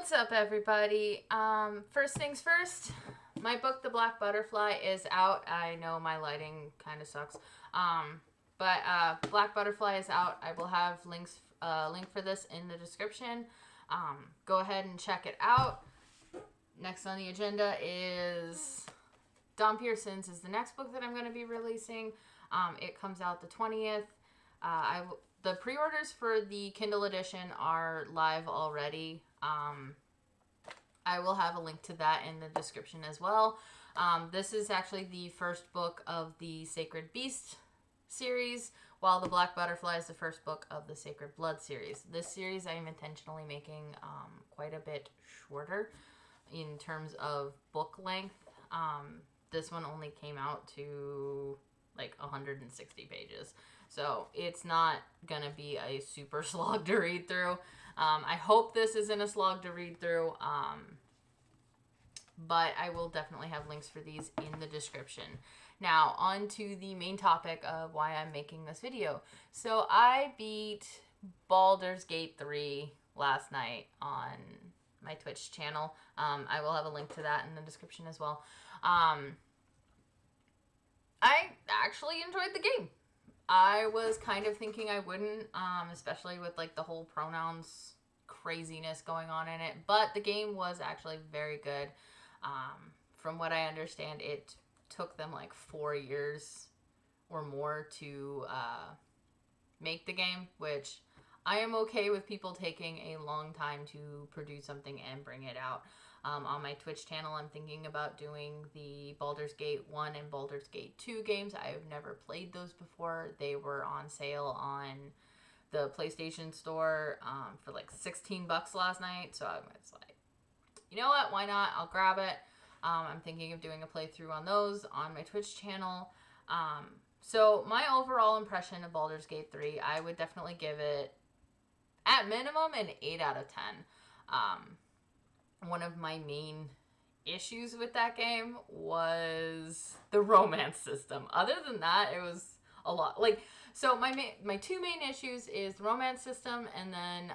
What's up, everybody? First things first, my book, The Black Butterfly, is out. I know my lighting kind of sucks. But Black Butterfly is out. I will have link for this in the description. Go ahead and check it out. Next on the agenda is Don Pearson's is the next book that I'm going to be releasing. It comes out the 20th. The pre-orders for the Kindle edition are live already. I will have a link to that in the description as well. This is actually the first book of the Sacred Beast series, while The Black Butterfly is the first book of the Sacred Blood series. This series I am intentionally making quite a bit shorter in terms of book length. This one only came out to like 160 pages. So it's not going to be a super slog to read through. I hope this isn't a slog to read through. But I will definitely have links for these in the description. Now, on to the main topic of why I'm making this video. So I beat Baldur's Gate 3 last night on my Twitch channel. I will have a link to that in the description as well. I actually enjoyed the game. I was kind of thinking I wouldn't, especially with like the whole pronouns craziness going on in it. But the game was actually very good. From what I understand, it took them like 4 years or more to make the game, which I am okay with people taking a long time to produce something and bring it out. On my Twitch channel, I'm thinking about doing the Baldur's Gate 1 and Baldur's Gate 2 games. I have never played those before. They were on sale on the PlayStation Store for like $16 last night. So I was like, you know what? Why not? I'll grab it. I'm thinking of doing a playthrough on those on my Twitch channel. So my overall impression of Baldur's Gate 3, I would definitely give it, at minimum, an 8 out of 10. One of my main issues with that game was the romance system. Other than that, it was a lot. Like, so my two main issues is the romance system and then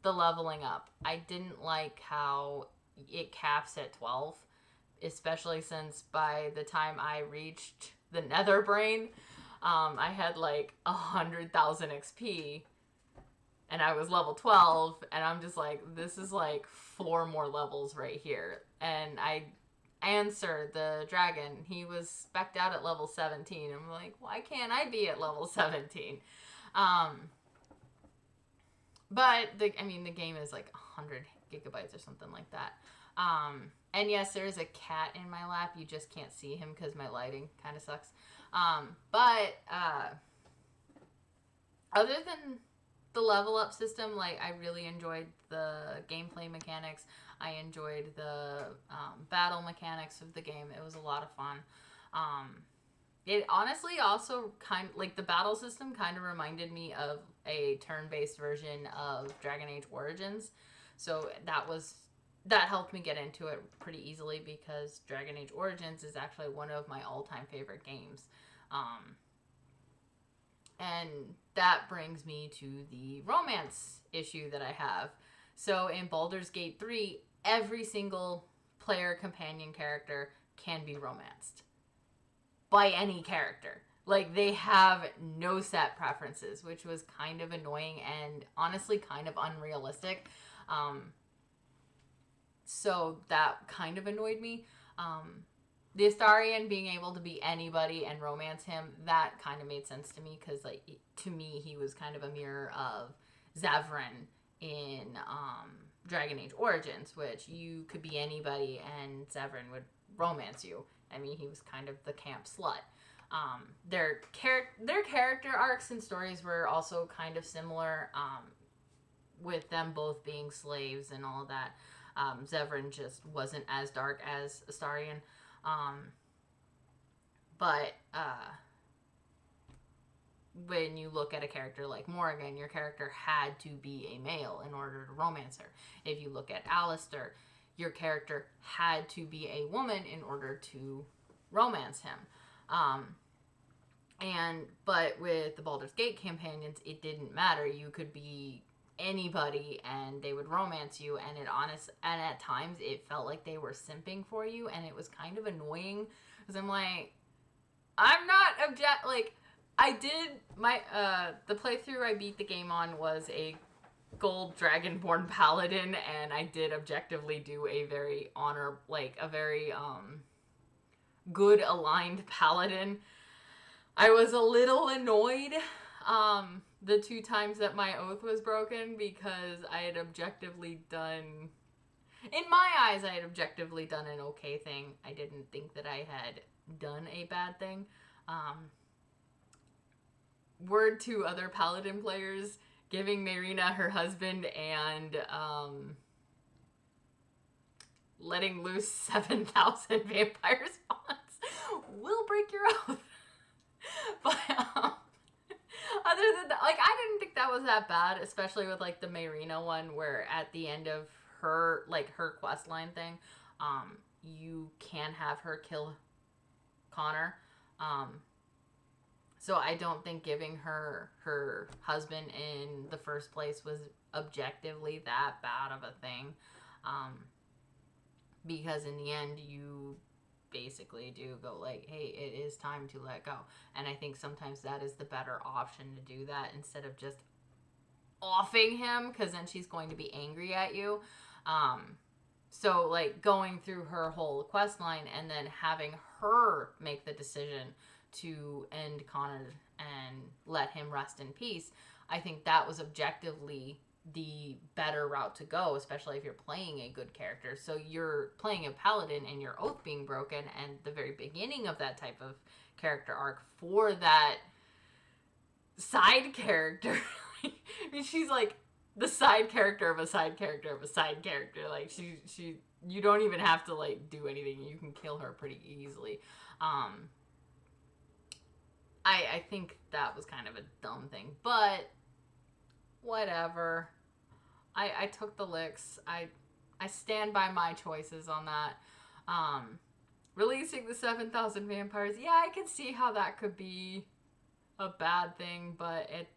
the leveling up. I didn't like how it caps at 12, especially since by the time I reached the Nether Brain, I had like 100,000 XP. And I was level 12, and I'm just like, this is like 4 more levels right here. And I answered the dragon. He was spec'd out at level 17. I'm like, why can't I be at level 17? But, the game is like 100 gigabytes or something like that. And yes, there is a cat in my lap. You just can't see him because my lighting kind of sucks. But other than the level up system, like, I really enjoyed the gameplay mechanics. I enjoyed the battle mechanics of the game. It was a lot of fun. It honestly also like the battle system kind of reminded me of a turn-based version of Dragon Age Origins. So that helped me get into it pretty easily because Dragon Age Origins is actually one of my all-time favorite games. And that brings me to the romance issue that I have. So in Baldur's Gate 3, every single player companion character can be romanced by any character. Like, they have no set preferences, which was kind of annoying and honestly kind of unrealistic. So that kind of annoyed me. The Astarion being able to be anybody and romance him, that kind of made sense to me because, like, to me, he was kind of a mirror of Zevran in Dragon Age Origins, which you could be anybody and Zevran would romance you. I mean, he was kind of the camp slut. Their character arcs and stories were also kind of similar, with them both being slaves and all of that. Zevran just wasn't as dark as Astarion. But when you look at a character like Morrigan, your character had to be a male in order to romance her. If you look at Alistair, your character had to be a woman in order to romance him. But with the Baldur's Gate companions, it didn't matter. You could be anybody and they would romance you, and and at times it felt like they were simping for you, and it was kind of annoying because I'm like, I'm not like, I did my the playthrough I beat the game on was a gold dragonborn paladin, and I did objectively do a very a very good aligned paladin. I was a little annoyed the 2 times that my oath was broken because I had objectively done, in my eyes, I had objectively done an okay thing. I didn't think that I had done a bad thing. Word to other paladin players, giving Marina her husband and letting loose 7,000 vampire spawns will break your oath. But other than that, like, I didn't think that was that bad, especially with like the Marina one, where at the end of her quest line thing, you can have her kill Connor. So I don't think giving her husband in the first place was objectively that bad of a thing, because in the end you basically do go like, hey, it is time to let go. And I think sometimes that is the better option, to do that instead of just offing him, because then she's going to be angry at you. So like going through her whole quest line and then having her make the decision to end Connor and let him rest in peace, I think that was objectively the better route to go, especially if you're playing a good character. So you're playing a paladin and your oath being broken, and the very beginning of that type of character arc for that side character. I mean, she's like the side character of a side character of a side character. Like she you don't even have to like do anything. You can kill her pretty easily. I think that was kind of a dumb thing, but whatever. I took the licks. I stand by my choices on that. Releasing the 7,000 vampires, yeah, I can see how that could be a bad thing, but it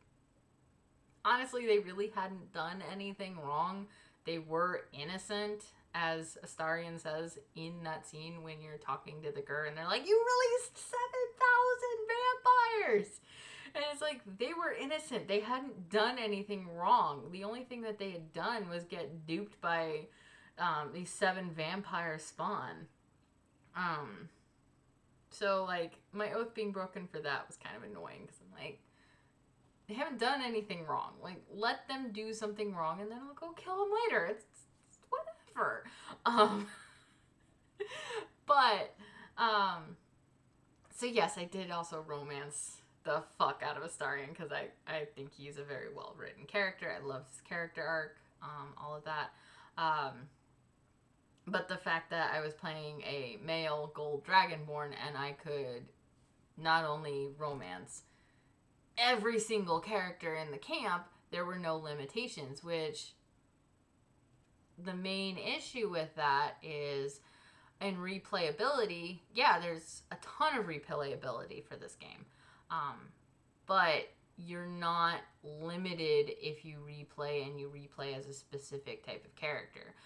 honestly, they really hadn't done anything wrong. They were innocent, as Astarion says in that scene when you're talking to the Gur, and they're like, you released 7,000 vampires! And it's like, they were innocent. They hadn't done anything wrong. The only thing that they had done was get duped by these 7 vampire spawn. So, like, my oath being broken for that was kind of annoying, because I'm like, they haven't done anything wrong. Like, let them do something wrong, and then I'll go kill them later. It's whatever. But, so yes, I did also romance the fuck out of Astarion, because I think he's a very well written character. I loved his character arc, all of that. But the fact that I was playing a male gold dragonborn and I could not only romance every single character in the camp, there were no limitations, which the main issue with that is in replayability. Yeah, there's a ton of replayability for this game. But you're not limited if you replay and you replay as a specific type of character.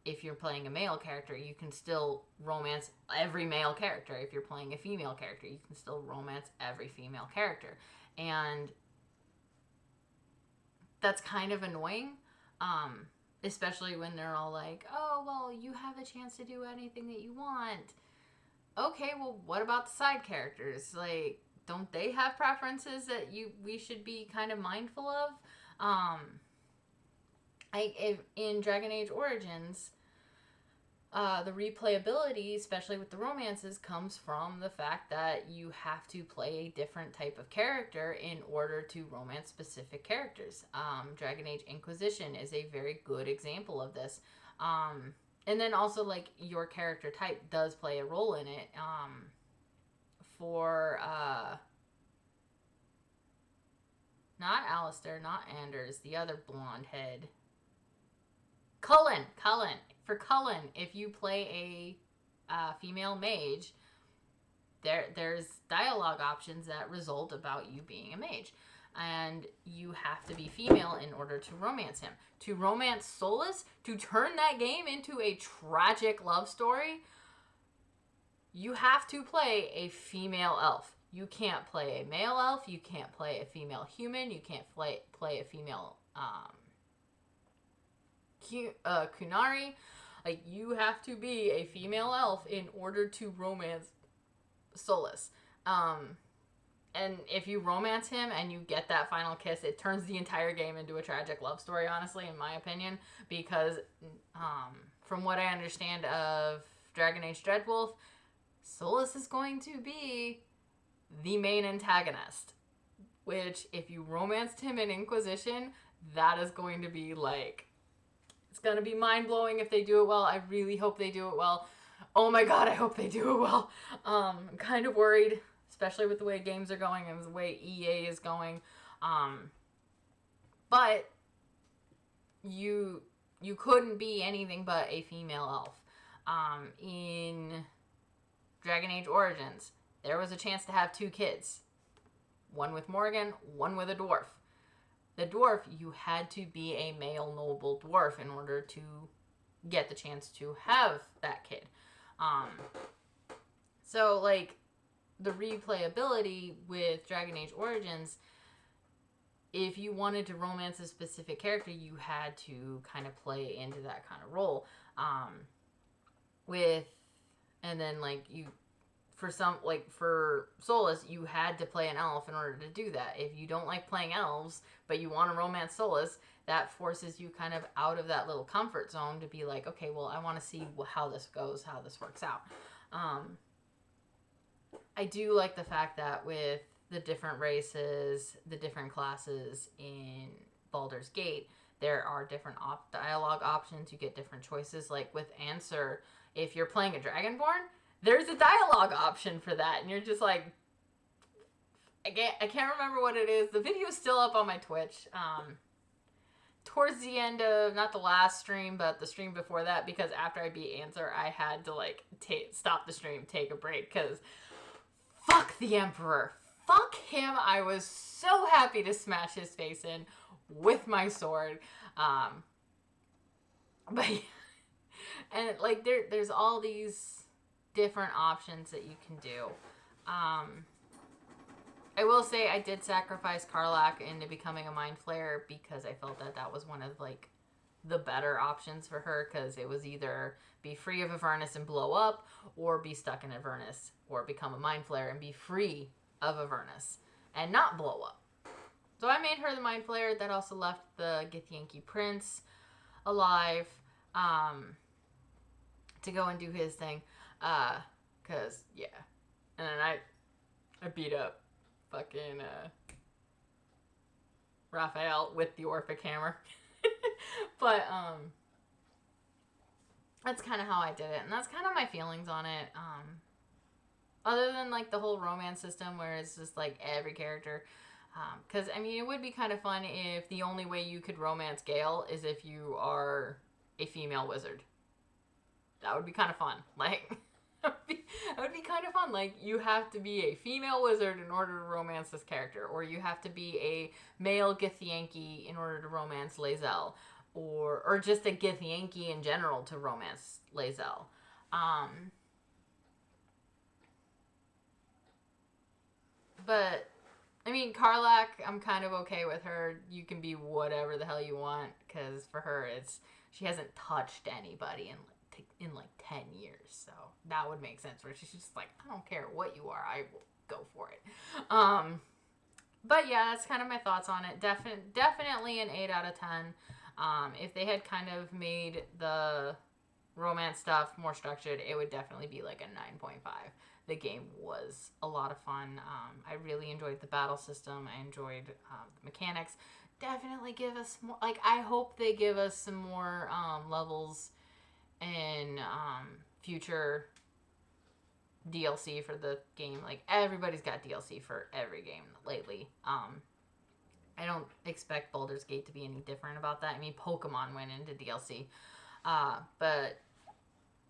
If you're playing a male character, you can still romance every male character. If you're playing a female character, you can still romance every female character. And that's kind of annoying, especially when they're all like, oh, well, you have a chance to do anything that you want. Okay, well, what about the side characters? Like, don't they have preferences that we should be kind of mindful of? In Dragon Age Origins, the replayability, especially with the romances, comes from the fact that you have to play a different type of character in order to romance specific characters. Dragon Age Inquisition is a very good example of this. And then also, like, your character type does play a role in it. For not Alistair, not Anders, the other blonde head. Cullen. For Cullen, if you play a female mage, there's dialogue options that result about you being a mage. and you have to be female in order to romance him. To romance Solus, to turn that game into a tragic love story, you have to play a female elf. You can't play a male elf. You can't play a female human. You can't play a female Kunari. Like, you have to be a female elf in order to romance Solus. And if you romance him and you get that final kiss, it turns the entire game into a tragic love story, honestly, in my opinion. Because from what I understand of Dragon Age Dreadwolf, Solus is going to be the main antagonist. Which, if you romanced him in Inquisition, that is going to be like... It's going to be mind-blowing if they do it well. I really hope they do it well. Oh my god, I hope they do it well. I'm kind of worried, especially with the way games are going and the way EA is going. But you couldn't be anything but a female elf. In Dragon Age Origins, there was a chance to have 2 kids. One with Morgan, one with a dwarf. The dwarf, you had to be a male noble dwarf in order to get the chance to have that kid. So, like, the replayability with Dragon Age Origins, if you wanted to romance a specific character, you had to kind of play into that kind of role. And then, like, for Solus, you had to play an elf in order to do that. If you don't like playing elves, but you want to romance Solus, that forces you kind of out of that little comfort zone to be like, okay, well, I want to see how this goes, how this works out. I do like the fact that with the different races, the different classes in Baldur's Gate, there are different dialogue options. You get different choices. Like with Answer, if you're playing a Dragonborn, there's a dialogue option for that, and you're just like, I can't remember what it is. The video's still up on my Twitch. Towards the end of, not the last stream, but the stream before that, because after I beat Answer, I had to, like, stop the stream, take a break, because fuck the Emperor. Fuck him. I was so happy to smash his face in with my sword. But, and, like, there's all these different options that you can do. I will say I did sacrifice Karlach into becoming a Mind Flayer because I felt that was one of, like, the better options for her, because it was either be free of Avernus and blow up, or be stuck in Avernus, or become a Mind Flayer and be free of Avernus and not blow up. So I made her the Mind Flayer. That also left the Githyanki Prince alive to go and do his thing. Cause yeah, and then I beat up fucking Raphael with the Orphic Hammer. But that's kind of how I did it, and that's kind of my feelings on it. Other than like the whole romance system where it's just like every character. Because I mean, it would be kind of fun if the only way you could romance Gale is if you are a female wizard. That would be kind of fun. Like, that would be kind of fun. Like, you have to be a female wizard in order to romance this character, or you have to be a male Githyanki in order to romance Lae'zel, or just a Githyanki in general to romance Lae'zel. But I mean, Karlach, I'm kind of okay with her. You can be whatever the hell you want, because for her, she hasn't touched anybody in like 10 years, so that would make sense. Where she's just like, I don't care what you are, I will go for it. But yeah, that's kind of my thoughts on it. Definitely an 8 out of 10. If they had kind of made the romance stuff more structured, it would definitely be like a 9.5. The game was a lot of fun. I really enjoyed the battle system. I enjoyed the mechanics. Definitely give us more. Like, I hope they give us some more levels in future DLC for the game. Like, everybody's got DLC for every game lately. I don't expect Baldur's Gate to be any different about that. I mean, Pokemon went into DLC. But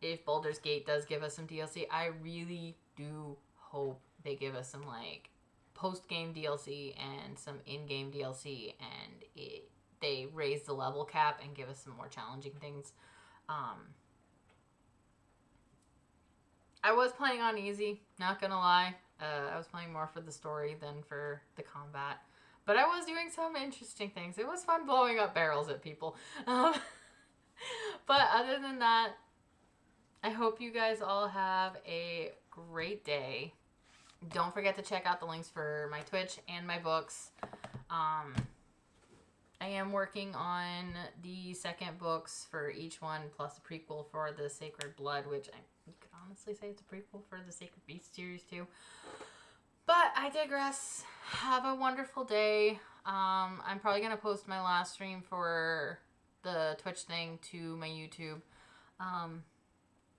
if Baldur's Gate does give us some DLC, I really do hope they give us some, like, post-game DLC and some in-game DLC, and they raise the level cap and give us some more challenging things. I was playing on easy, not gonna lie. I was playing more for the story than for the combat. But I was doing some interesting things. It was fun blowing up barrels at people. But other than that, I hope you guys all have a great day. Don't forget to check out the links for my Twitch and my books. I am working on the second books for each one, plus a prequel for the Sacred Blood, which you could honestly say it's a prequel for the Sacred Beast series too. But I digress. Have a wonderful day. I'm probably going to post my last stream for the Twitch thing to my YouTube.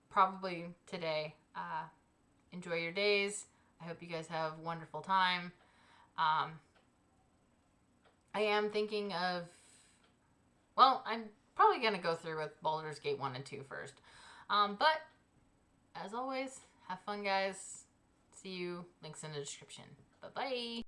Probably today. Enjoy your days. I hope you guys have a wonderful time. I am thinking of... Well, I'm probably going to go through with Baldur's Gate 1 and 2 first. But, as always, have fun, guys. See you. Links in the description. Bye-bye.